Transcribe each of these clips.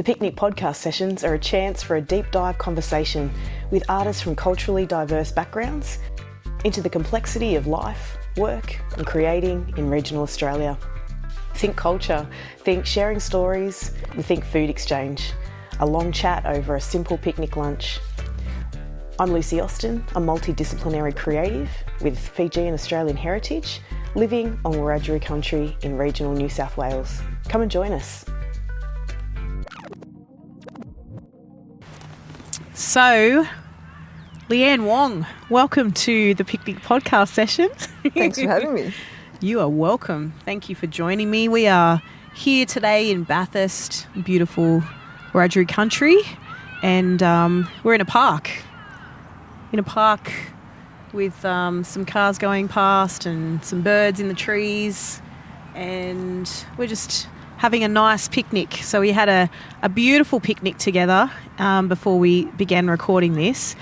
The Picnic podcast sessions are a chance for a deep dive conversation with artists from culturally diverse backgrounds into the complexity of life, work and creating in regional Australia. Think culture, think sharing stories and think food exchange. A long chat over a simple picnic lunch. I'm Lucy Austin, a multidisciplinary creative with Fijian Australian heritage, living on Wiradyuri Country in regional New South Wales. Come and join us. So, Lian, Wong, welcome to the Picnic podcast session. Thanks for having me. You are welcome. Thank you for joining me. We are here today in Bathurst, beautiful Wiradyuri Country, and we're in a park. With some cars going past and some birds in the trees, and we're just having a nice picnic. So we had a beautiful picnic together before we began recording this,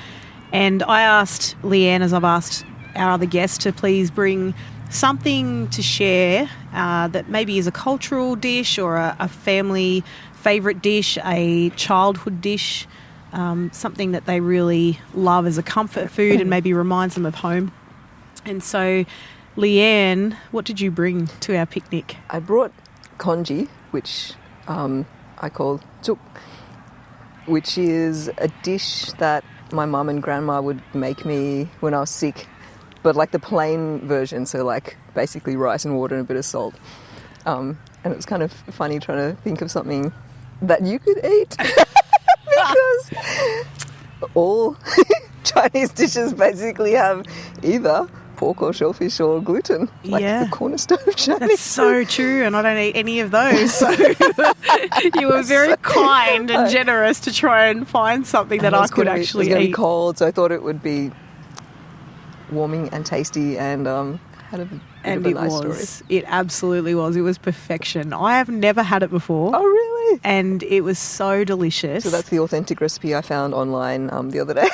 and I asked Lian, as I've asked our other guests, to please bring something to share that maybe is a cultural dish or a family favourite dish, a childhood dish, something that they really love as a comfort food and maybe reminds them of home. And so, Lian, what did you bring to our picnic? I brought congee, which I call tuk, which is a dish that my mum and grandma would make me when I was sick, but like the plain version, so like basically rice and water and a bit of salt. And it was kind of funny trying to think of something that you could eat. Because all Chinese dishes basically have either pork or shellfish or gluten, like the cornerstone of Chinese. That's so true, and I don't eat any of those. So you were very kind and generous to try and find something that I could actually eat. It was going to be cold, so I thought it would be warming and tasty, and had a bit of a nice story. It absolutely was. It was perfection. I have never had it before. Oh, really? And it was so delicious. So that's the authentic recipe I found online the other day.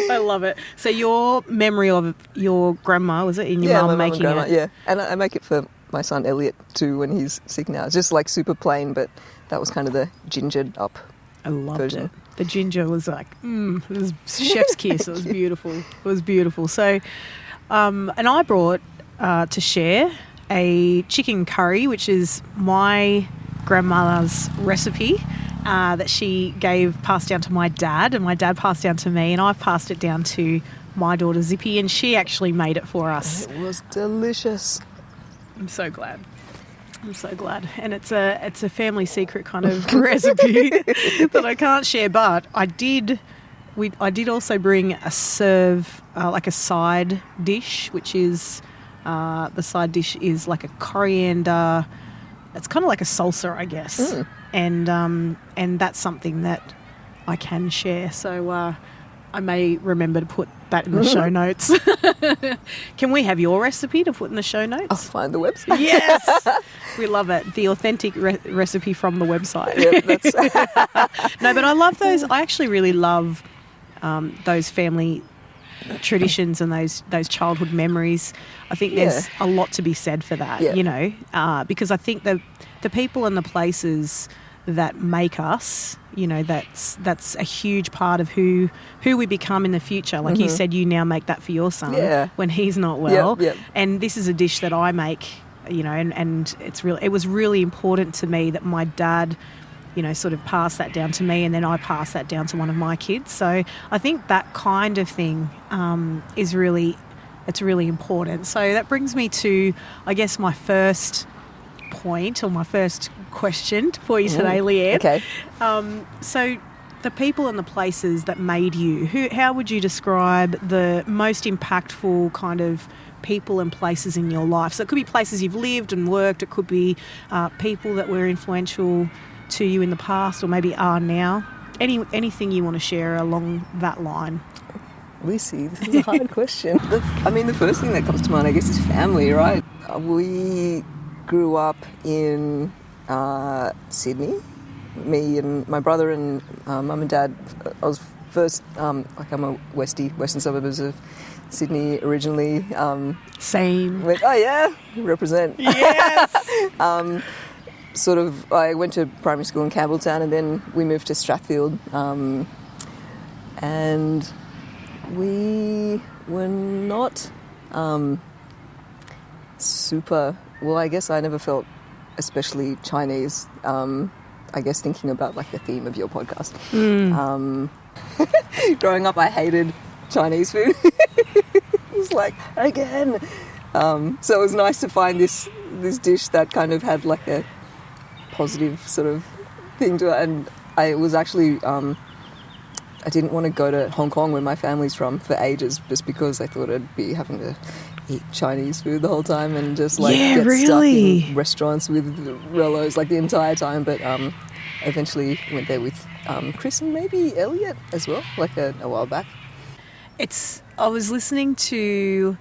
I love it. So your memory of your grandma, was it, in your mum making it? Yeah, and I make it for my son Elliot too when he's sick now. It's just like super plain, but that was kind of the gingered up version. It. The ginger was like, it was chef's kiss. It was beautiful. It was beautiful. So, and I brought to share a chicken curry, which is my grandmother's recipe that she passed down to my dad, and my dad passed down to me, and I've passed it down to my daughter Zippy, and she actually made it for us. It was delicious. I'm so glad. And it's a family secret kind of recipe that I can't share, but I did also bring a serve, like a side dish, which is the side dish is like a coriander. It's kind of like a salsa, I guess. And that's something that I can share. So I may remember to put that in the show notes. Can we have your recipe to put in the show notes? I'll find the website. Yes, we love it. The authentic recipe from the website. Yep, No, but I love those. I actually really love those family traditions and those childhood memories. I think there's a lot to be said for that, because I think the people and the places that make us, that's a huge part of who we become in the future. Like you said, you now make that for your son when he's not well. Yep. And this is a dish that I make, and it was really important to me that my dad, sort of passed that down to me, and then I passed that down to one of my kids. So I think that kind of thing it's really important. So that brings me to, I guess, my first point or my first question for you today, Lian. Okay. So the people and the places that made you, how would you describe the most impactful kind of people and places in your life? So it could be places you've lived and worked. It could be people that were influential to you in the past or maybe are now. Anything you want to share along that line? Lucy, this is a hard question. The first thing that comes to mind, I guess, is family, right? We grew up in Sydney. Me and my brother and mum and dad. I was first, I'm a western suburbs of Sydney originally. Same. Represent. Yes. I went to primary school in Campbelltown, and then we moved to Strathfield, and we were not super. Well, I guess I never felt especially Chinese. I guess thinking about like the theme of your podcast. Growing up, I hated Chinese food. It was like, again. So it was nice to find this dish that kind of had like a positive sort of thing to it. And I was actually, I didn't want to go to Hong Kong, where my family's from, for ages, just because I thought I'd be having to eat Chinese food the whole time and just like get stuck in restaurants with Rellos like the entire time. But eventually went there with Chris and maybe Elliot as well, like a while back. I was listening to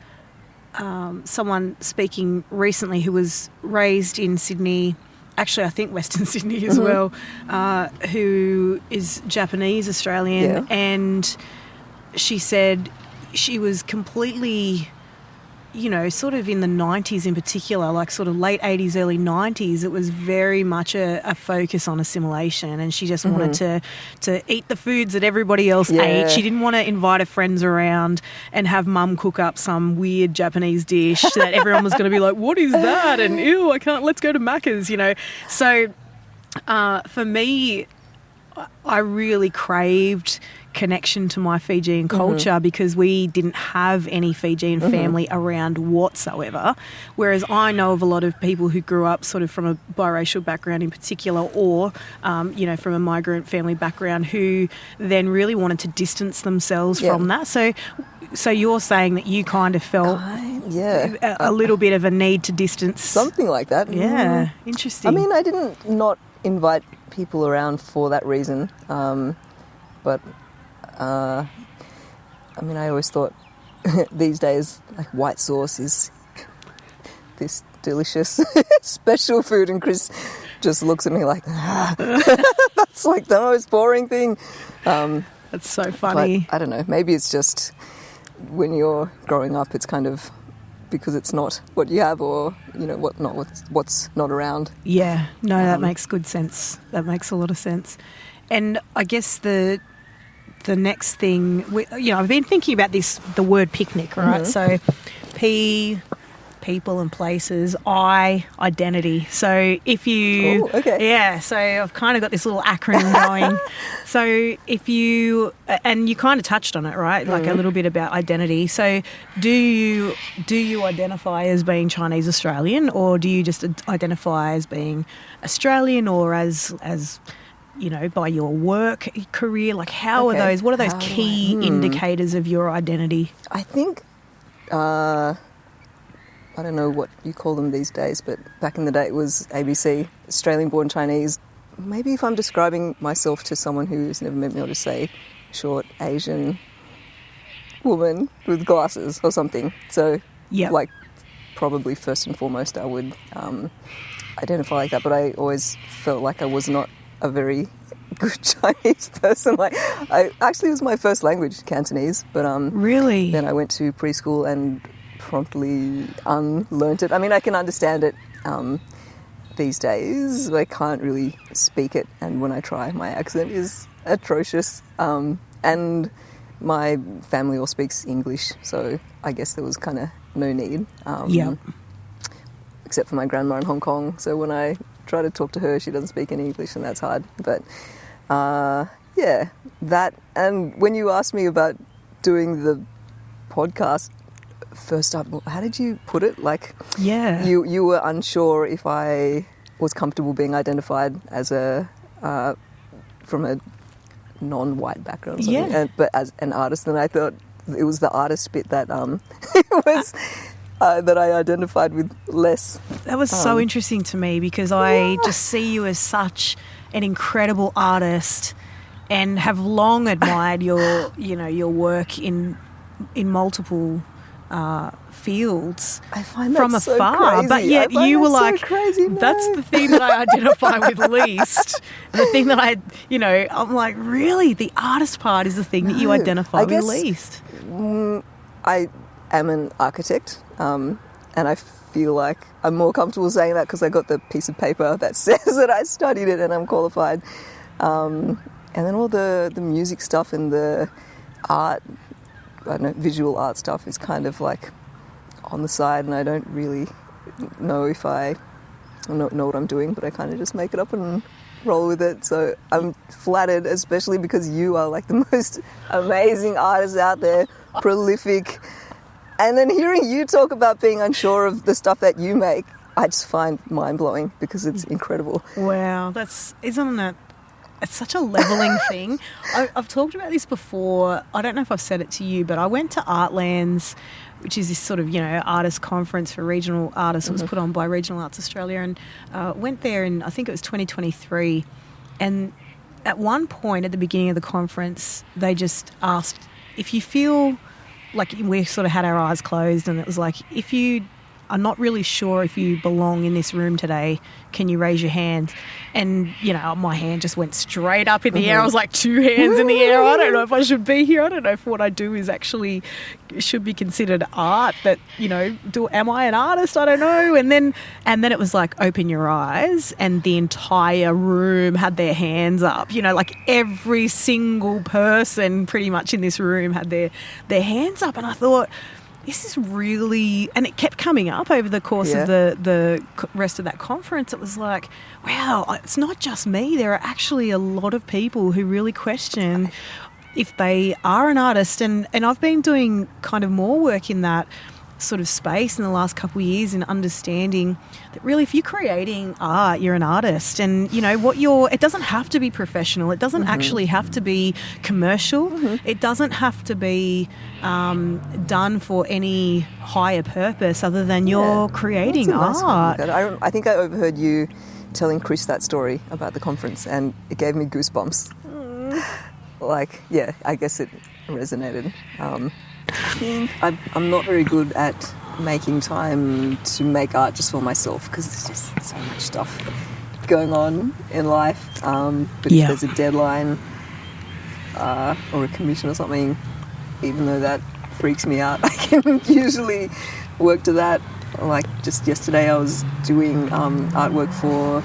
someone speaking recently who was raised in Sydney, actually I think Western Sydney as well, who is Japanese Australian, and she said she was completely, sort of in the 90s in particular, like sort of late 80s, early 90s, it was very much a focus on assimilation, and she just wanted to eat the foods that everybody else ate. She didn't want to invite her friends around and have mum cook up some weird Japanese dish that everyone was going to be like, what is that? And ew, I can't, let's go to Macca's, So for me, I really craved connection to my Fijian culture because we didn't have any Fijian family around whatsoever, whereas I know of a lot of people who grew up sort of from a biracial background in particular, or from a migrant family background, who then really wanted to distance themselves from that. So you're saying that you kind of felt a little bit of a need to distance, something like that. Interesting. I mean, I didn't not invite people around for that reason, but I mean, I always thought these days, like, white sauce is this delicious special food, and Chris just looks at me like, that's like the most boring thing. That's so funny. But I don't know, maybe it's just when you're growing up, it's kind of because it's not what you have, or what's not around. Yeah, no, that makes good sense. That makes a lot of sense. And I guess the next thing, I've been thinking about the word picnic, right? So P, people and places, I, identity. So if you... Oh, okay. Yeah, so I've kind of got this little acronym going. So if you... And you kind of touched on it, right? Like a little bit about identity. So do you identify as being Chinese Australian, or do you just identify as being Australian, or as by your work career? Like, what are those key indicators of your identity? I think, I don't know what you call them these days, but back in the day it was ABC, Australian born Chinese. Maybe if I'm describing myself to someone who's never met me, I'll just say short Asian woman with glasses or something. So, like, probably first and foremost I would identify like that, but I always felt like I was not a very good Chinese person. Like, it was my first language, Cantonese, but really, then I went to preschool and promptly unlearnt it. I mean, I can understand it these days, but I can't really speak it, and when I try, my accent is atrocious. And my family all speaks English, so I guess there was kind of no need. Except for my grandma in Hong Kong. So when I try to talk to her, she doesn't speak any English, and that's hard. But that. And when you asked me about doing the podcast first up, how did you put it? Like, you were unsure if I was comfortable being identified as from a non-white background, or something, but as an artist. And I thought it was the artist bit that was. That I identified with less. That was so interesting to me, because I just see you as such an incredible artist, and have long admired your work in multiple fields. I find that from so afar, crazy. But yet you were like, crazy, that's the thing that I identify with least. The thing that I'm like, really, the artist part is the thing that you identify with least. I am an architect, and I feel like I'm more comfortable saying that because I got the piece of paper that says that I studied it and I'm qualified. And then all the music stuff and the art, I don't know, visual art stuff is kind of like on the side, and I don't really know if I know what I'm doing, but I kind of just make it up and roll with it. So I'm flattered, especially because you are like the most amazing artist out there, prolific. And then hearing you talk about being unsure of the stuff that you make, I just find mind-blowing because it's incredible. Wow, isn't it? It's such a levelling thing. I've talked about this before. I don't know if I've said it to you, but I went to Artlands, which is this sort of, artist conference for regional artists. It was put on by Regional Arts Australia, and went there in, I think it was 2023. And at one point at the beginning of the conference, they just asked if you feel like, we sort of had our eyes closed, and it was like, if you are not really sure if you belong in this room today, can you raise your hand? And, my hand just went straight up in the air. I was like 2 hands in the air. I don't know if I should be here. I don't know if what I do is actually should be considered art. That, am I an artist? I don't know. And then it was like, open your eyes, and the entire room had their hands up. Like every single person pretty much in this room had their hands up. And I thought, this is really, and it kept coming up over the course of the rest of that conference. It was like, wow, it's not just me. There are actually a lot of people who really question if they are an artist. And I've been doing kind of more work in that sort of space in the last couple of years, in understanding that really, if you're creating art, you're an artist. And it doesn't have to be professional. It doesn't actually have to be commercial. It doesn't have to be done for any higher purpose other than you're creating art. I think I overheard you telling Chris that story about the conference, and it gave me goosebumps. I guess it resonated. I'm not very good at making time to make art just for myself, because there's just so much stuff going on in life. But if there's a deadline or a commission or something, even though that freaks me out, I can usually work to that. Like just yesterday I was doing artwork for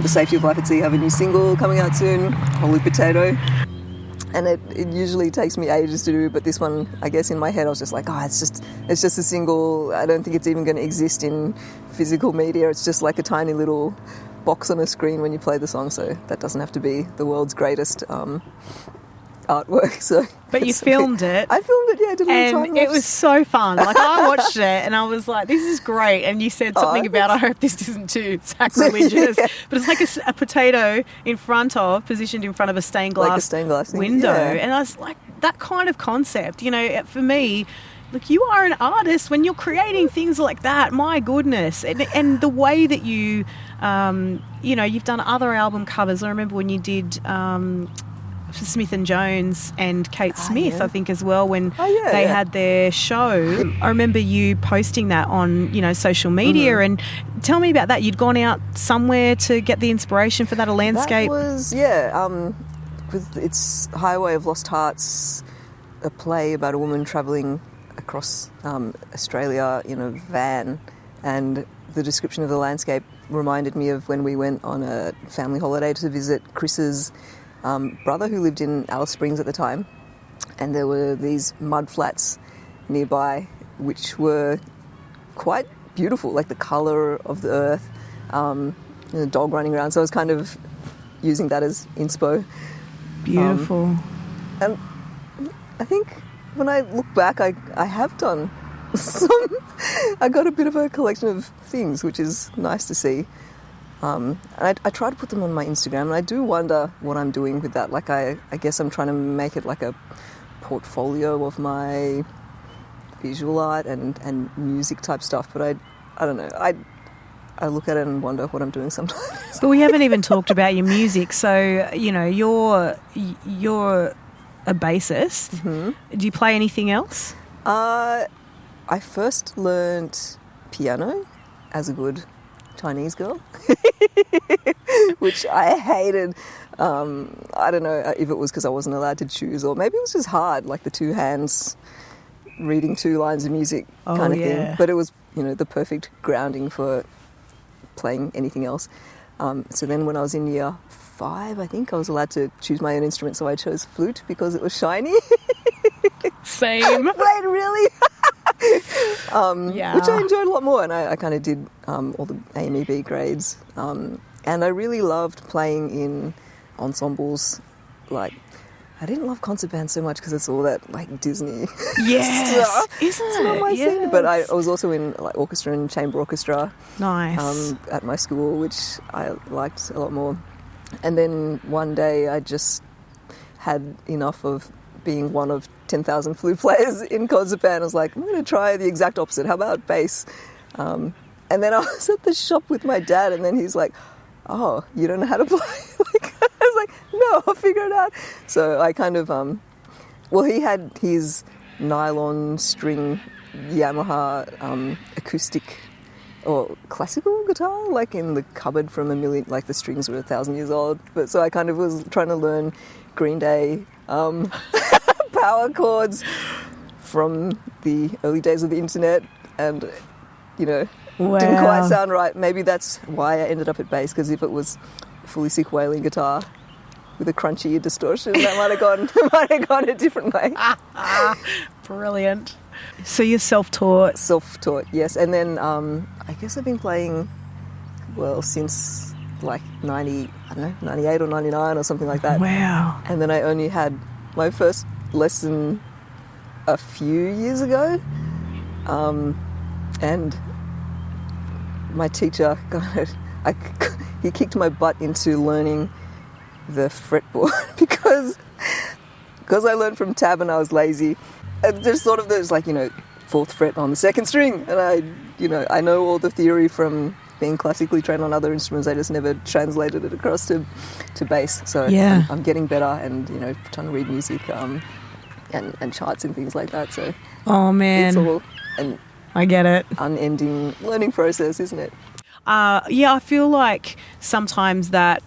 The Safety of Life at Sea. I have a new single coming out soon, Holy Potato. And it usually takes me ages to do, but this one, I guess in my head I was just like, it's just a single. I don't think it's even going to exist in physical media. It's just like a tiny little box on a screen when you play the song, so that doesn't have to be the world's greatest artwork. So, but you filmed it. I filmed it, I did a little time lapse. It was so fun. Like, I watched it and I was like, this is great. And you said something about, I hope this isn't too sacrilegious. But it's like a potato positioned in front of a stained glass window. And I was like, that kind of concept, for me, look, you are an artist when you're creating things like that. My goodness. And the way that you've done other album covers. I remember when you did for Smith and Jones and Kate Smith, I think, as well, when they had their show. I remember you posting that on, social media. And tell me about that. You'd gone out somewhere to get the inspiration for that, a landscape. That was, with its Highway of Lost Hearts, a play about a woman travelling across Australia in a van, and the description of the landscape reminded me of when we went on a family holiday to visit Chris's brother, who lived in Alice Springs at the time, and there were these mud flats nearby which were quite beautiful, like the colour of the earth, the dog running around, so I was kind of using that as inspo. Beautiful. And I think when I look back, I have done I got a bit of a collection of things, which is nice to see. And I try to put them on my Instagram, and I do wonder what I'm doing with that. Like, I guess I'm trying to make it like a portfolio of my visual art and music type stuff, but I don't know. I look at it and wonder what I'm doing sometimes. But we haven't even talked about your music. So, you're a bassist. Do you play anything else? I first learnt piano as a good Chinese girl, which I hated. I don't know if it was because I wasn't allowed to choose, or maybe it was just hard, like the two hands reading two lines of music kind of thing. But it was the perfect grounding for playing anything else. So then when I was in year 5, I think I was allowed to choose my own instrument, so I chose flute because it was shiny. Same. Wait, really? Yeah. Which I enjoyed a lot more, and I kind of did all the A and B grades. And I really loved playing in ensembles. Like, I didn't love concert bands so much because it's all that like Disney stuff. Isn't It's it? not my Yes. thing. But I was also in like orchestra and chamber orchestra Nice. at my school, which I liked a lot more. And then one day I just had enough of being one of 10,000 flute players in concert band. I was like, I'm going to try the exact opposite. How about bass? And then I was at the shop with my dad, and then he's like, oh, you don't know how to play? I was like, no, I'll figure it out. So I kind of, he had his nylon string Yamaha acoustic or classical guitar, like in the cupboard from the strings were 1,000 years old. But so I kind of was trying to learn Green Day power chords from the early days of the internet, and didn't quite sound right. Maybe that's why I ended up at bass, because if it was fully sick wailing guitar with a crunchy distortion, that might have gone a different way. Brilliant. So you're self-taught? Self-taught, yes. And then I guess I've been playing, since like 98 or 99 or something like that. Wow. And then I only had my first lesson a few years ago. And my teacher, he kicked my butt into learning the fretboard because I learned from tab and I was lazy. And there's sort of there's fourth fret on the second string, and I know all the theory from being classically trained on other instruments. I just never translated it across to bass. So yeah. I'm getting better, and trying to read music and charts and things like that. So oh man, it's all an I get it. Unending learning process, isn't it? I feel like sometimes that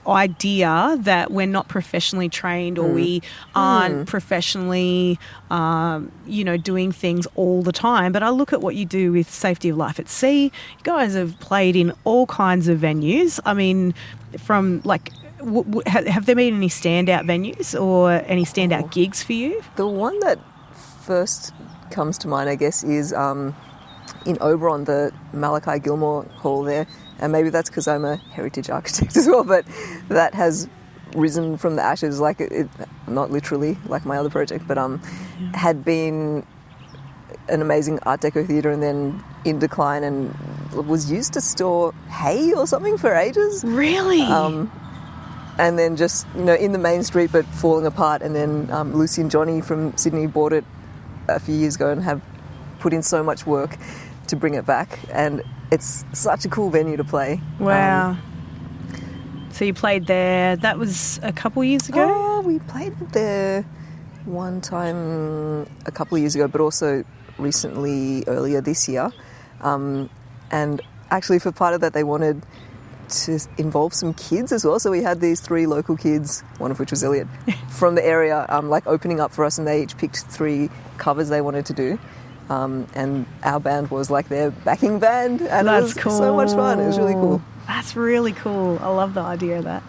idea that we're not professionally trained or we aren't professionally, doing things all the time. But I look at what you do with Safety of Life at Sea. You guys have played in all kinds of venues. I mean, from have there been any standout venues or any standout gigs for you? The one that first comes to mind, I guess, is in Oberon, the Malachi Gilmore Hall there. And maybe that's because I'm a heritage architect as well, but that has risen from the ashes, not literally like my other project, but had been an amazing Art Deco theatre and then in decline, and was used to store hay or something for ages. Really? And then just, in the main street, but falling apart. And then Lucy and Johnny from Sydney bought it a few years ago and have put in so much work to bring it back, and it's such a cool venue to play. Wow. So you played there, that was a couple years ago? Oh, we played there one time a couple of years ago, but also recently, earlier this year. And actually for part of that they wanted to involve some kids as well, so we had these 3 local kids, one of which was Elliot, from the area, opening up for us, and they each picked 3 covers they wanted to do. And our band was like their backing band, and That's it was cool. So much fun. It was really cool. That's really cool. I love the idea of that.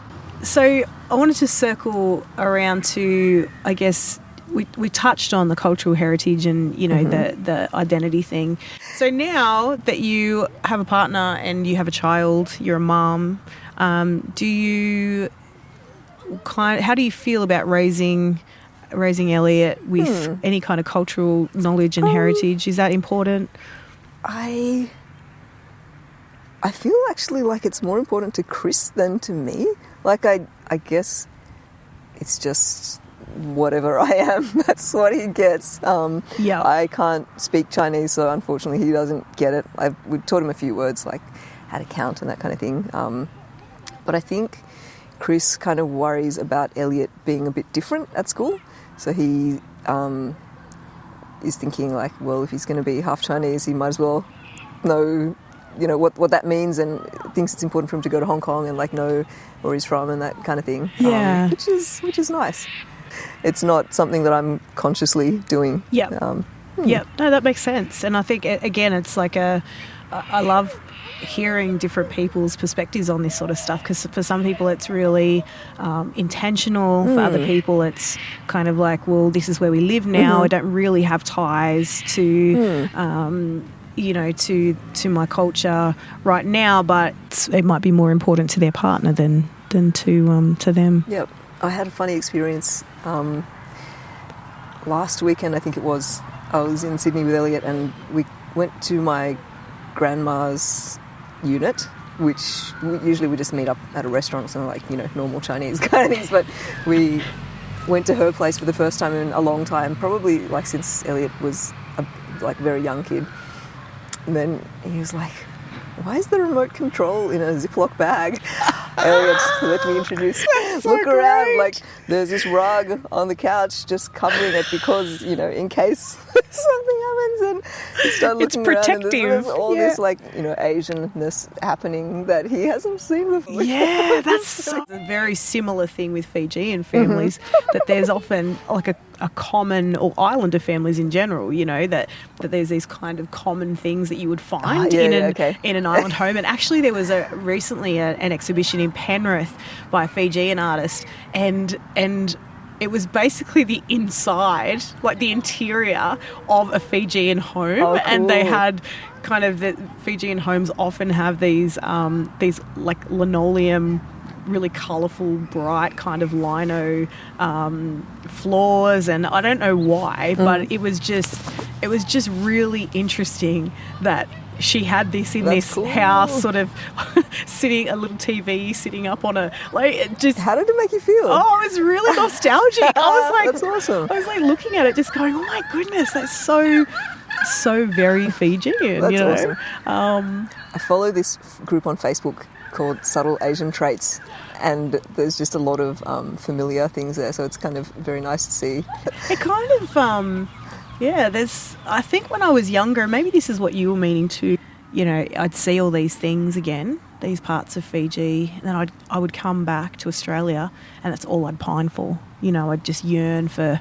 So I wanted to circle around to, I guess, we touched on the cultural heritage and, the identity thing. So now that you have a partner and you have a child, you're a mum, how do you feel about raising Elliot with any kind of cultural knowledge and heritage? Is that important? I feel actually like it's more important to Chris than to me. I guess it's just whatever I am, that's what he gets. I can't speak Chinese, so unfortunately he doesn't get it. We taught him a few words, like how to count and that kind of thing. But I think Chris kind of worries about Elliot being a bit different at school. So he is thinking if he's going to be half Chinese, he might as well know, what that means, and thinks it's important for him to go to Hong Kong and know where he's from and that kind of thing. Yeah. Which is nice. It's not something that I'm consciously doing. Yeah. Yep. No, that makes sense. And I think, again, it's like I love hearing different people's perspectives on this sort of stuff, because for some people it's really intentional. For other people it's kind of like, well, this is where we live now. I don't really have ties to to my culture right now, but it might be more important to their partner than to them. Yep. I had a funny experience last weekend, I think it was. I was in Sydney with Elliot, and we went to my grandma's unit, which usually we just meet up at a restaurant or something, like, normal Chinese kind of things, but we went to her place for the first time in a long time, probably like since Elliot was a very young kid. And then he was like, why is the remote control in a Ziploc bag? Elliot, let me introduce. Look around, great. like there's this rug on the couch just covering it because, in case something happens, and you start looking It's protective. around and there's all this Asianness happening that he hasn't seen before. Yeah, that's a very similar thing with Fijian families, that there's often like a common, or islander families in general, that there's these kind of common things that you would find in an island home. And actually there was recently an exhibition in Penrith by a Fijian artist, and it was basically the inside, like the interior of a Fijian home. Oh, cool. And they had kind of, the Fijian homes often have these like linoleum, really colourful, bright kind of lino floors, and I don't know why, but it was just really interesting that she had this in this cool. house, sort of sitting, a little TV sitting up on a, like, it just. How did it make you feel? Oh, it was really nostalgic. I was like, that's awesome. I was like looking at it, just going, oh my goodness, that's so very Fijian. That's awesome. I follow this group on Facebook called Subtle Asian Traits, and there's just a lot of familiar things there, so it's kind of very nice to see. It kind of, I think when I was younger, maybe this is what you were meaning too, I'd see all these things again, these parts of Fiji, and then I would come back to Australia, and that's all I'd pine for. I'd just yearn for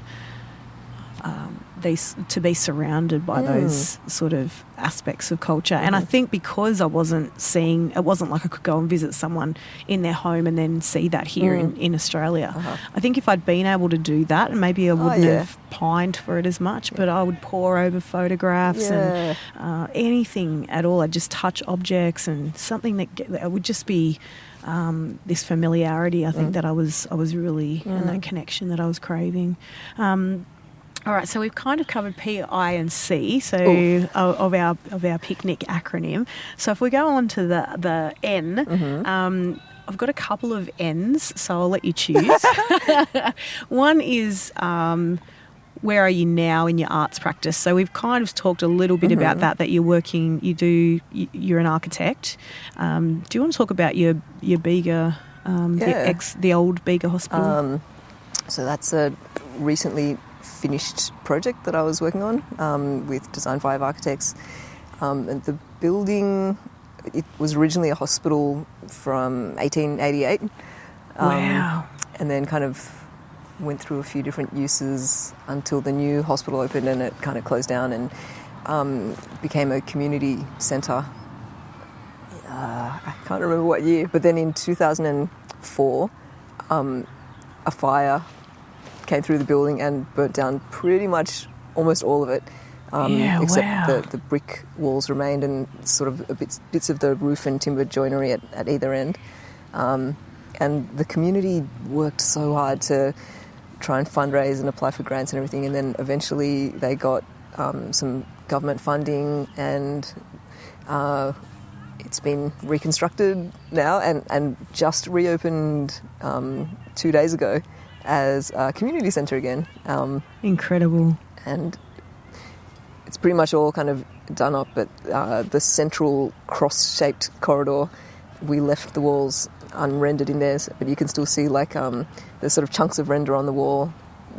to be surrounded by those sort of aspects of culture. And I think because I wasn't it wasn't like I could go and visit someone in their home and then see that here in Australia. I think if I'd been able to do that, and maybe I wouldn't have pined for it as much, but I would pore over photographs and anything at all. I'd just touch objects, and something that would just be this familiarity, I think, that I was really, and that connection that I was craving. All right, so we've kind of covered P, I, and C, so of our picnic acronym. So if we go on to the N, I've got a couple of N's, so I'll let you choose. One is where are you now in your arts practice? So we've kind of talked a little bit about that you're an architect. Do you want to talk about your Bega, the old Bega Hospital? So that's a recently finished project that I was working on with Design 5 Architects. And the building, it was originally a hospital from 1888. Wow. And then kind of went through a few different uses until the new hospital opened, and it kind of closed down and became a community centre. I can't remember what year, but then in 2004, a fire came through the building and burnt down pretty much almost all of it, except the brick walls remained, and sort of bits of the roof and timber joinery at either end. And the community worked so hard to try and fundraise and apply for grants and everything, and then eventually they got some government funding, and it's been reconstructed now and just reopened 2 days ago as a community centre again. Incredible. And it's pretty much all kind of done up, but the central cross-shaped corridor, we left the walls unrendered in there, but you can still see there's sort of chunks of render on the wall,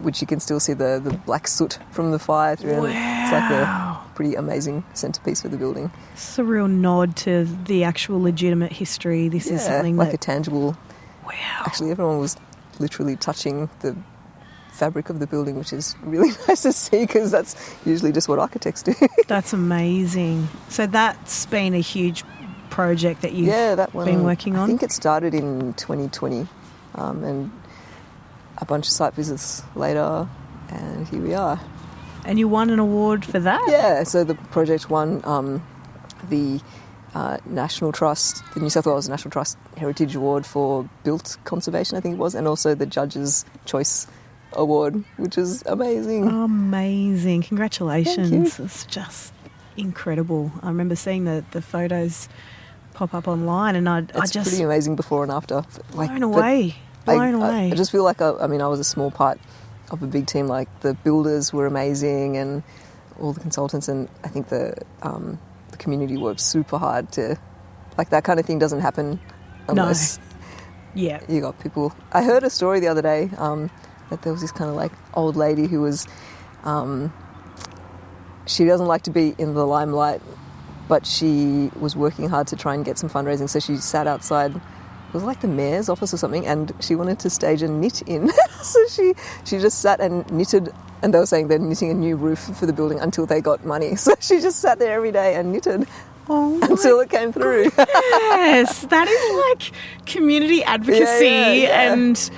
which you can still see the black soot from the fire through. Wow. It's like a pretty amazing centrepiece for the building. It's a real nod to the actual legitimate history. This is something like a tangible... Wow. Actually, everyone was literally touching the fabric of the building, which is really nice to see because that's usually just what architects do. That's amazing. So that's been a huge project that you've been working on? I think it started in 2020 and a bunch of site visits later, and here we are. And you won an award for that? Yeah, so the project won the National Trust, the New South Wales National Trust Heritage Award for built conservation, I think it was, and also the Judge's Choice Award, which is amazing. Amazing. Congratulations. Thank you. It's just incredible. I remember seeing the photos pop up online, and I just... It's pretty amazing before and after. Blown away. I just feel like, I was a small part of a big team. Like, the builders were amazing and all the consultants, and I think the community worked super hard to... Like, that kind of thing doesn't happen unless you got people... I heard a story the other day that there was this kind of, like, old lady who was... she doesn't like to be in the limelight, but she was working hard to try and get some fundraising, so she sat outside... It was like the mayor's office or something, and she wanted to stage a knit-in. So she just sat and knitted, and they were saying they're knitting a new roof for the building until they got money. So she just sat there every day and knitted until it came through. Yes, that is like community advocacy and...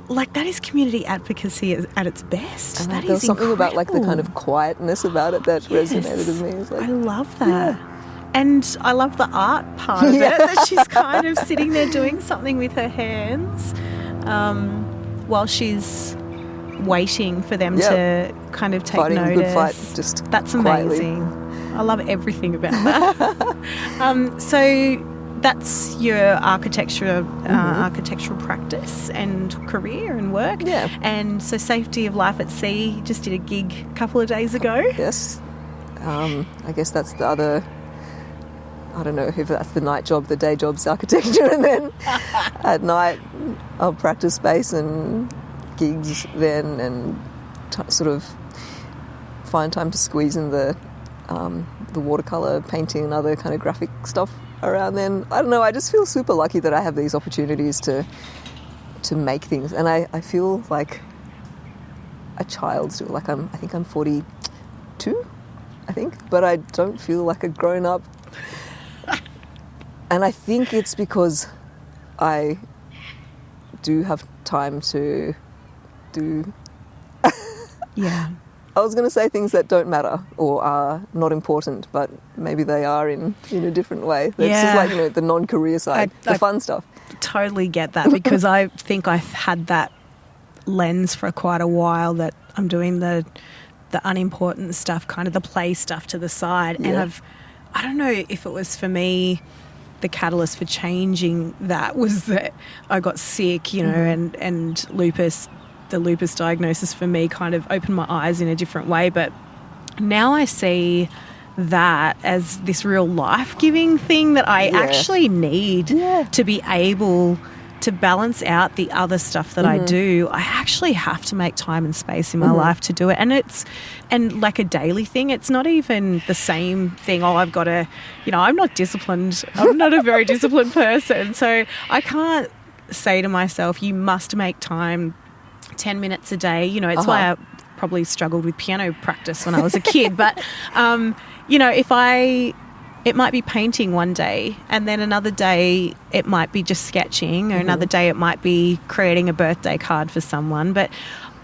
Like, that is community advocacy at its best. And that there was is something incredible. about, like, the kind of quietness about it that resonated with me. It was like, I love that. And I love the art part of it, that she's kind of sitting there doing something with her hands while she's waiting for them to kind of take fighting notice. a good fight, just That's quietly. amazing. I love everything about that. So that's your architectural practice and career and work. Yeah. And so Safety of Life at Sea, you just did a gig a couple of days ago. Yes. I guess that's the other... I don't know if that's the night job, the day job's architecture, and then at night I'll practice space and gigs then, and sort of find time to squeeze in the watercolour painting and other kind of graphic stuff around then. I don't know, I just feel super lucky that I have these opportunities to make things, and I feel like a child still. Like, I think I'm 42, but I don't feel like a grown-up. And I think it's because I do have time to do... Yeah. I was going to say things that don't matter or are not important, but maybe they are in a different way. It's just like, the non-career side, the fun stuff. Totally get that, because I think I've had that lens for quite a while, that I'm doing the unimportant stuff, kind of the play stuff to the side. Yeah. And I don't know if it was for me... The catalyst for changing that was that I got sick, and the lupus diagnosis for me kind of opened my eyes in a different way. But now I see that as this real life-giving thing that I actually need to be able to balance out the other stuff that I do. I actually have to make time and space in my life to do it. And like a daily thing, it's not even the same thing. I've got to, I'm not disciplined. I'm not a very disciplined person. So I can't say to myself, you must make time 10 minutes a day. It's why I probably struggled with piano practice when I was a kid. But, it might be painting one day, and then another day it might be just sketching, or another day it might be creating a birthday card for someone. But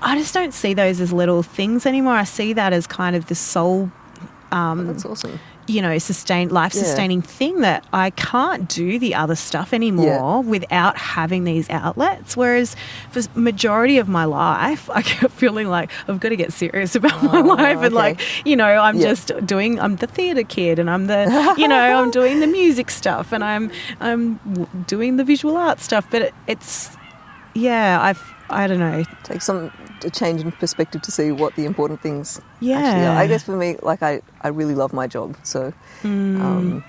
I just don't see those as little things anymore. I see that as kind of this soul, that's awesome. Life-sustaining thing, that I can't do the other stuff anymore without having these outlets. Whereas for the majority of my life, I kept feeling like I've got to get serious about my life. And I'm the theatre kid, and I'm the, I'm doing the music stuff, and I'm doing the visual art stuff. But I don't know. Take a change in perspective to see what the important things actually are. I guess for me, like, I really love my job, so I'm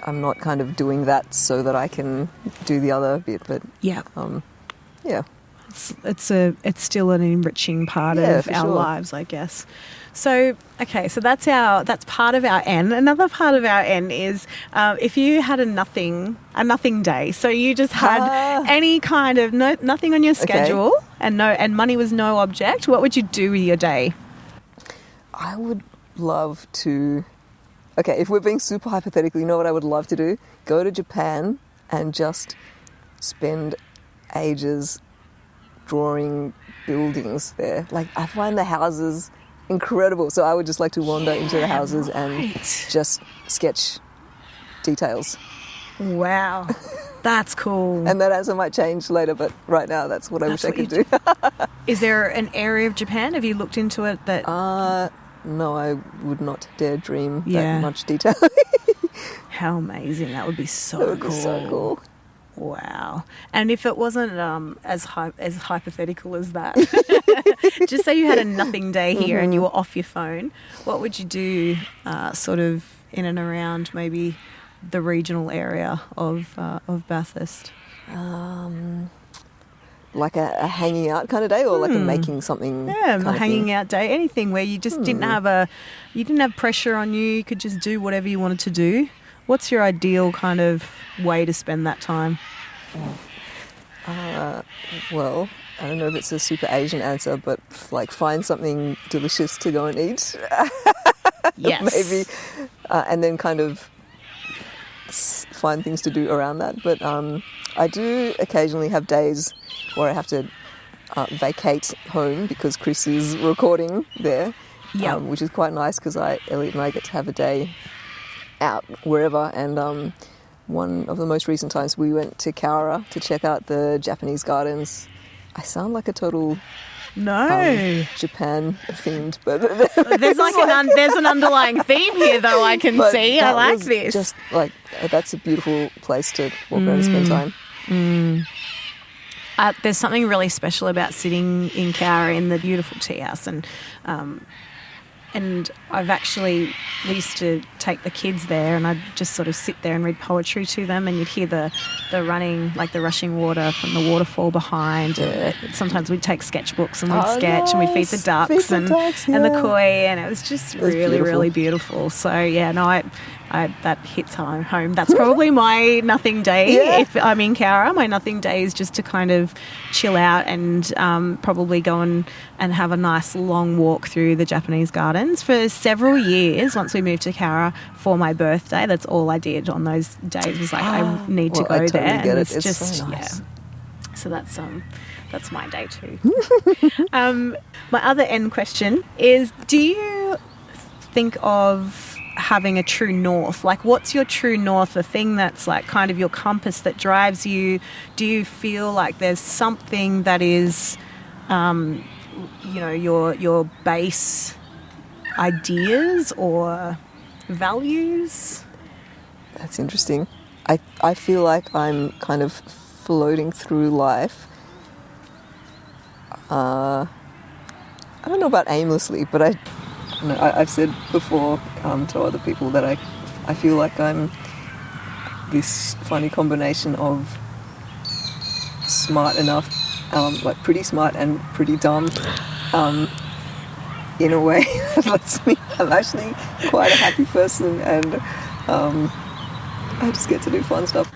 not kind of doing that so that I can do the other bit, but it's still an enriching part of our lives, I guess. So, okay, so that's part of our N. Another part of our N is if you had a nothing day. So you just had any kind of nothing on your schedule. and money was no object, what would you do with your day? I would love to... Okay, if we're being super hypothetical, you know what I would love to do? Go to Japan and just spend ages drawing buildings there. Like, I find the houses incredible. So I would just like to wander into the houses and just sketch details. Wow. That's cool. And that answer might change later, but right now that's what I wish I could do. Is there an area of Japan? Have you looked into it that... No, I would not dare dream Yeah. that much detail. How amazing. That would be so That would cool. be so cool. Wow. And if it wasn't as hypothetical as that, just say you had a nothing day here and you were off your phone, what would you do sort of in and around maybe the regional area of Bathurst? Like a hanging out kind of day, or like a making something kind a of hanging thing? out day, anything where you just didn't have pressure on you. You could just do whatever you wanted to do. What's your ideal kind of way to spend that time? Well, I don't know if it's a super Asian answer, but like find something delicious to go and eat. Yes. Maybe. And then kind of find things to do around that. But I do occasionally have days where I have to vacate home because Chris is recording there, which is quite nice because Elliot and I get to have a day out wherever. And one of the most recent times we went to Cowra to check out the Japanese gardens. I sound like a total Japan themed, but there's there's an underlying theme here though. I can see. I like this. Just like that's a beautiful place to walk around and spend time. There's something really special about sitting in Cowra in the beautiful tea house, and we used to take the kids there, and I'd just sort of sit there and read poetry to them, and you'd hear the running, like the rushing water from the waterfall behind. Sometimes we'd take sketchbooks and we'd sketch, and we'd feed the ducks and the koi, and it was just really beautiful. So yeah, no, that hits home. That's probably my nothing day. If I'm in Cowra, my nothing day is just to kind of chill out and probably go and have a nice long walk through the Japanese gardens. For several years, once we moved to Cowra for my birthday, that's all I did on those days. Was like, I need to go there. Get and it. it's just so nice. So that's my day too. My other end question is: do you think of having a true north? Like, what's your true north, the thing that's like kind of your compass that drives you? Do you feel like there's something that is your base ideas or values? That's interesting. I feel like I'm kind of floating through life. I don't know about aimlessly, but I've said before to other people that I feel like I'm this funny combination of smart enough, like pretty smart and pretty dumb, in a way that lets me. I'm actually quite a happy person, and I just get to do fun stuff.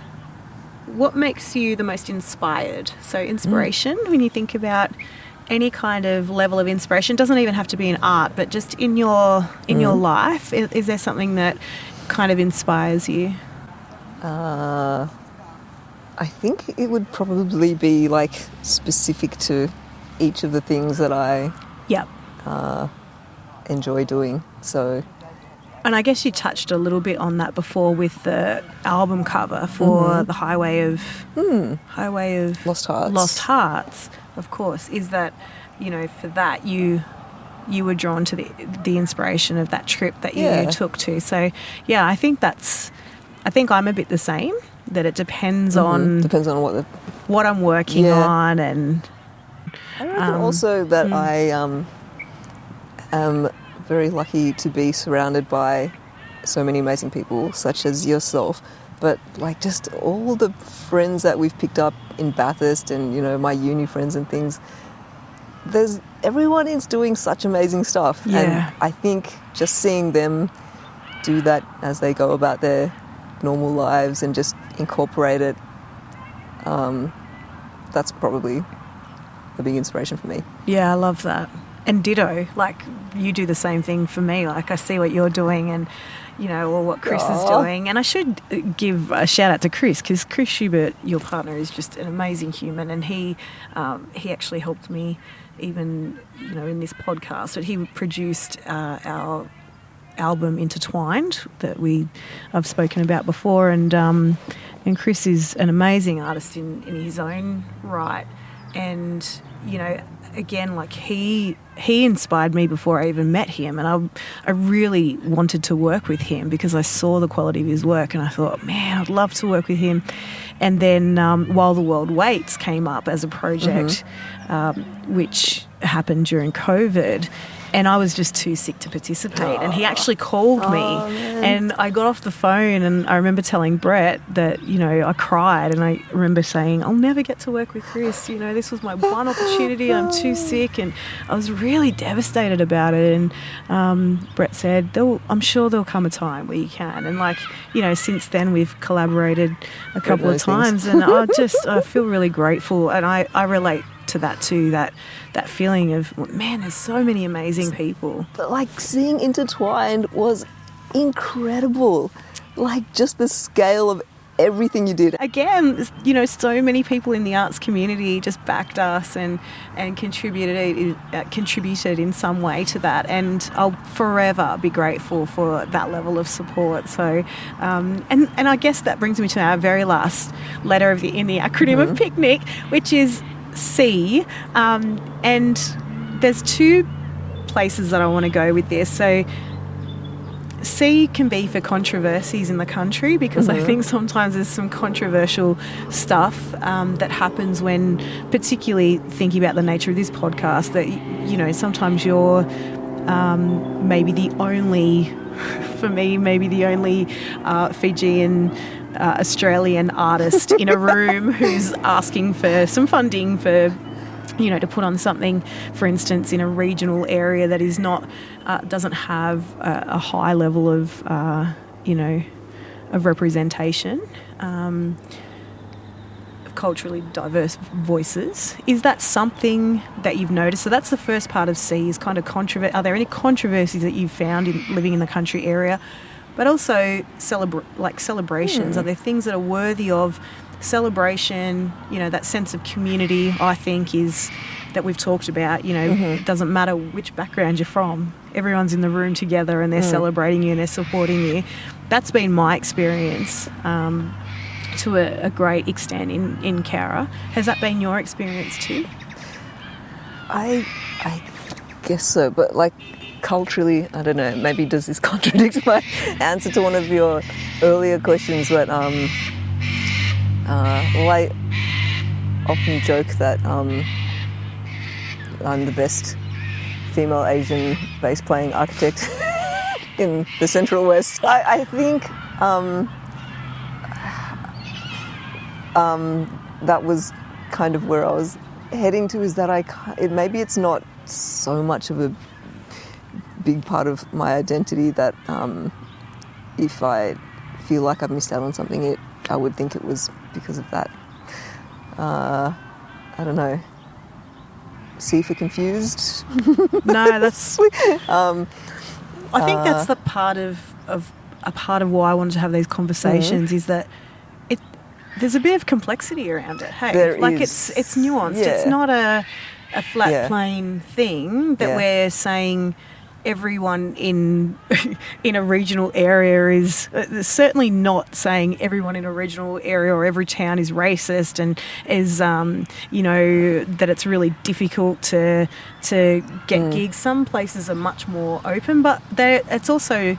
What makes you the most inspired? So inspiration, when you think about any kind of level of inspiration, doesn't even have to be in art, but just in your life, is there something that kind of inspires you? I think it would probably be like specific to each of the things that I enjoy doing. So, and I guess you touched a little bit on that before with the album cover for the Highway of Lost Hearts. Lost Hearts, of course. Is that, for that you were drawn to the inspiration of that trip that you took to. So yeah, I think I'm a bit the same. That it depends on what I'm working on, and I reckon also that I am very lucky to be surrounded by so many amazing people, such as yourself. But like just all the friends that we've picked up in Bathurst, and my uni friends and things. Everyone is doing such amazing stuff, and I think just seeing them do that as they go about their normal lives and just incorporate it, that's probably a big inspiration for me. Yeah, I love that. And ditto, like you do the same thing for me. Like I see what you're doing and, you know, or what Chris is doing. And I should give a shout out to Chris, because Chris Schubert, your partner, is just an amazing human. And he actually helped me even, you know, in this podcast. But he produced our album Intertwined that I've spoken about before. And Chris is an amazing artist in his own right. And, you know, again, like he inspired me before I even met him, and I really wanted to work with him because I saw the quality of his work and I thought, man, I'd love to work with him. And then While the World Waits came up as a project, which happened during COVID, and I was just too sick to participate. And he actually called me, and I got off the phone, and I remember telling Brett that, you know, I cried, and I remember saying, I'll never get to work with Chris. You know, this was my one opportunity. I'm too sick, and I was really devastated about it. And Brett said, I'm sure there'll come a time where you can. And like, you know, since then we've collaborated a couple of times, and I feel really grateful, and I relate to that too, that feeling of, man, there's so many amazing people. But like seeing Intertwined was incredible. Like just the scale of everything you did. Again, you know, so many people in the arts community just backed us and contributed in some way to that, and I'll forever be grateful for that level of support. So and I guess that brings me to our very last letter in the acronym of PICNIC, which is C, and there's two places that I want to go with this. So C can be for controversies in the country, because I think sometimes there's some controversial stuff that happens when, particularly thinking about the nature of this podcast, that, you know, sometimes you're maybe the only, for me, maybe the only Fijian Australian artist in a room who's asking for some funding for, you know, to put on something, for instance, in a regional area that is not, doesn't have a high level of, you know, of representation, of culturally diverse voices. Is that something that you've noticed? So that's the first part of C, is kind of Are there any controversies that you've found in living in the country area? But also celebrations. Are there things that are worthy of celebration? You know, that sense of community, I think, is that we've talked about. You know, it doesn't matter which background you're from. Everyone's in the room together and they're celebrating you and they're supporting you. That's been my experience to a great extent in Cowra. Has that been your experience too? I guess so, but like culturally, I don't know, maybe does this contradict my answer to one of your earlier questions, but well, I often joke that I'm the best female Asian bass playing architect in the Central West. I think that was kind of where I was heading to, is that maybe it's not so much of a big part of my identity that if I feel like I've missed out on something, I would think it was because of that. I don't know. C for confused? No, that's... I think that's the part of why I wanted to have these conversations, is that there's a bit of complexity around it. Hey, it's nuanced. Yeah. It's not a flat plain thing that we're saying everyone in a regional area is certainly not saying everyone in a regional area or every town is racist and is you know, that it's really difficult to get gigs. Some places are much more open, but it's also,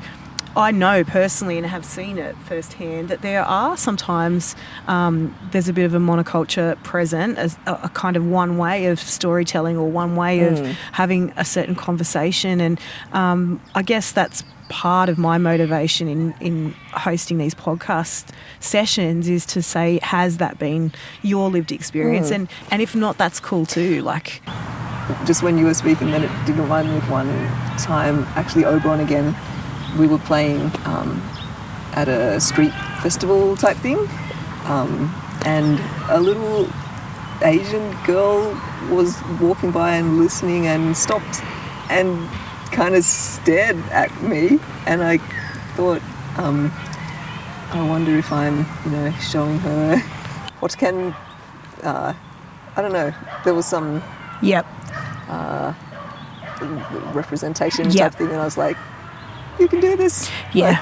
I know personally and have seen it firsthand, that there are sometimes there's a bit of a monoculture present, as a kind of one way of storytelling or one way of having a certain conversation. And I guess that's part of my motivation in hosting these podcast sessions, is to say, has that been your lived experience? And if not, that's cool too. Like, just when you were speaking, then it did remind me of one time, actually Oberon again, we were playing at a street festival type thing, and a little Asian girl was walking by and listening and stopped and kind of stared at me, and I thought, I wonder if I'm, showing her what can, I don't know, there was some Yep. representation Yep. type thing, and I was like, you can do this. Yeah.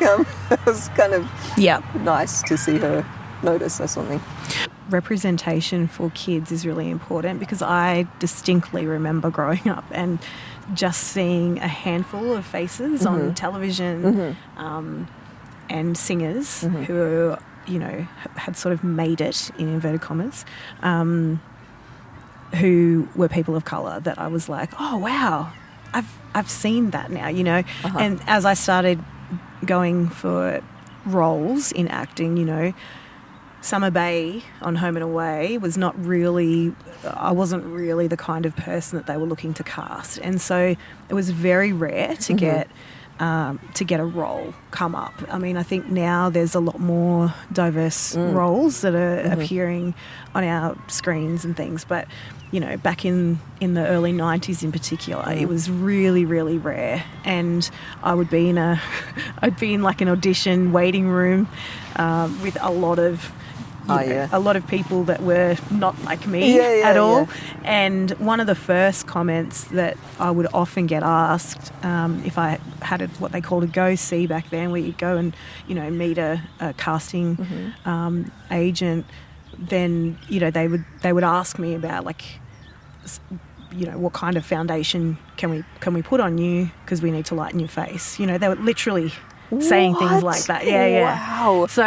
It was kind of Yep. nice to see her notice or something. Representation for kids is really important, because I distinctly remember growing up and just seeing a handful of faces on television and singers who, had sort of made it, in inverted commas, who were people of colour, that I was like, oh, wow, I've seen that now, And as I started going for roles in acting, Summer Bay on Home and Away was I wasn't really the kind of person that they were looking to cast. And so it was very rare to get a role come up. I mean, I think now there's a lot more diverse roles that are appearing on our screens and things. But, back in the early 90s in particular, it was really, really rare. And I would be I'd be in like an audition waiting room with a lot of a lot of people that were not like me at all. Yeah. And one of the first comments that I would often get asked, if I had what they called a go-see back then, where you'd go and, meet a casting agent, then, they would ask me about, like, what kind of foundation can we put on you, because we need to lighten your face. They were literally saying things like that. Wow. So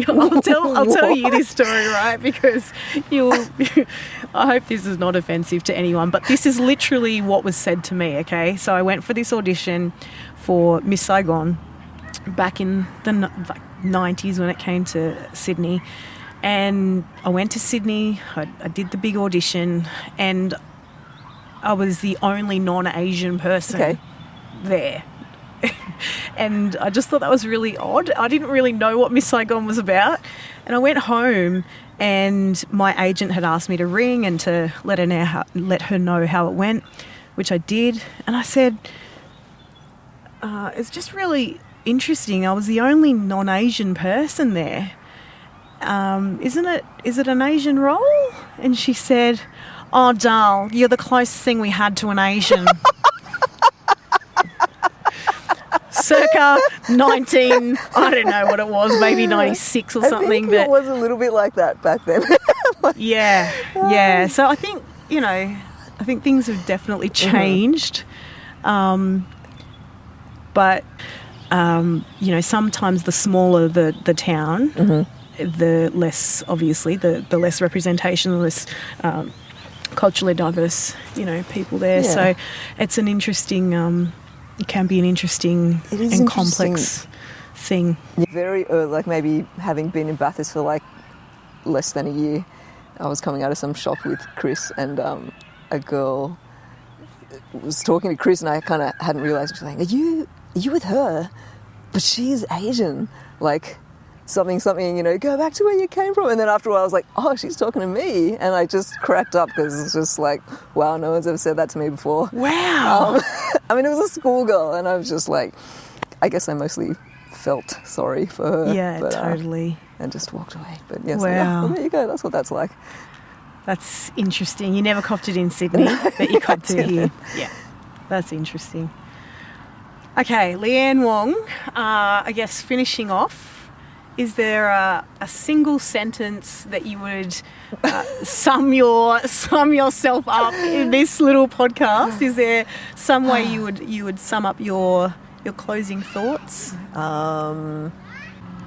I'll tell you this story, right? Because I hope this is not offensive to anyone, but this is literally what was said to me, okay? So I went for this audition for Miss Saigon back in the 90s when it came to Sydney. And I went to Sydney, I did the big audition, and I was the only non-Asian person there. And I just thought that was really odd. I didn't really know what Miss Saigon was about. And I went home, and my agent had asked me to ring and to let her know how it went, which I did. And I said, it's just really interesting. I was the only non-Asian person there. Is it an Asian role? And she said, oh, Dal, you're the closest thing we had to an Asian. Circa 19, I don't know what it was, maybe 96 or something. I think it was a little bit like that back then. Yeah. So I think, things have definitely changed. But, sometimes the smaller the town, the less, obviously, the less representation, the less culturally diverse, people there. Yeah. So it's an interesting... it can be an interesting and complex thing. Very early, like maybe having been in Bathurst for like less than a year, I was coming out of some shop with Chris, and a girl was talking to Chris, and I kind of hadn't realised. She was like, are you with her? But she's Asian. Like, something, go back to where you came from. And then after a while I was like, oh, she's talking to me. And I just cracked up, because it's just like, wow, no one's ever said that to me before. Wow. I mean, it was a schoolgirl, and I was just like, I guess I mostly felt sorry for her. Yeah, but, totally. And just walked away. But yes, wow. Well, there you go. That's what that's like. That's interesting. You never copped it in Sydney, but you copped it here. Yeah, that's interesting. Okay, Lian Wong, I guess finishing off, is there a single sentence that you would sum yourself up in this little podcast? Is there some way you would sum up your closing thoughts?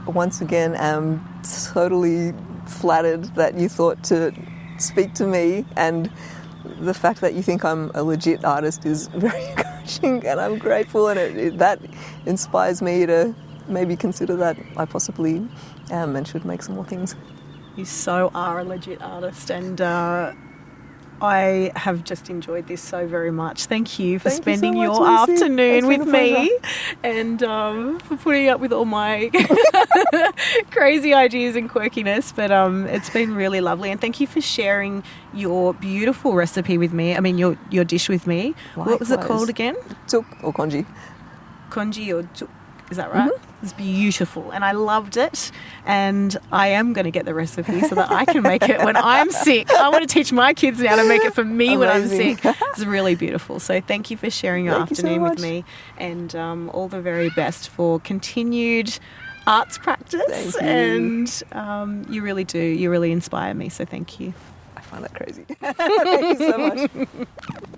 Once again, I'm totally flattered that you thought to speak to me, and the fact that you think I'm a legit artist is very encouraging, and I'm grateful, and that inspires me to maybe consider that I possibly am and should make some more things. You so are a legit artist, and I have just enjoyed this so very much. Thank you for Thank you spending so much, your Lucy. afternoon It's been with a me and for putting up with all my crazy ideas and quirkiness. But it's been really lovely. And thank you for sharing your beautiful recipe with me. I mean, your dish with me. What was it Likewise. called again? Tuk or congee. Congee or tuk. Is that right? Mm-hmm. It's beautiful and I loved it, and I am going to get the recipe so that I can make it when I'm sick. I want to teach my kids now to make it for me when I'm Amazing. sick. It's really beautiful. So thank you for sharing your Thank you so afternoon with much. me, and all the very best for continued arts practice. Thank you. And you really do. You really inspire me. So thank you. I find that crazy. Thank you so much.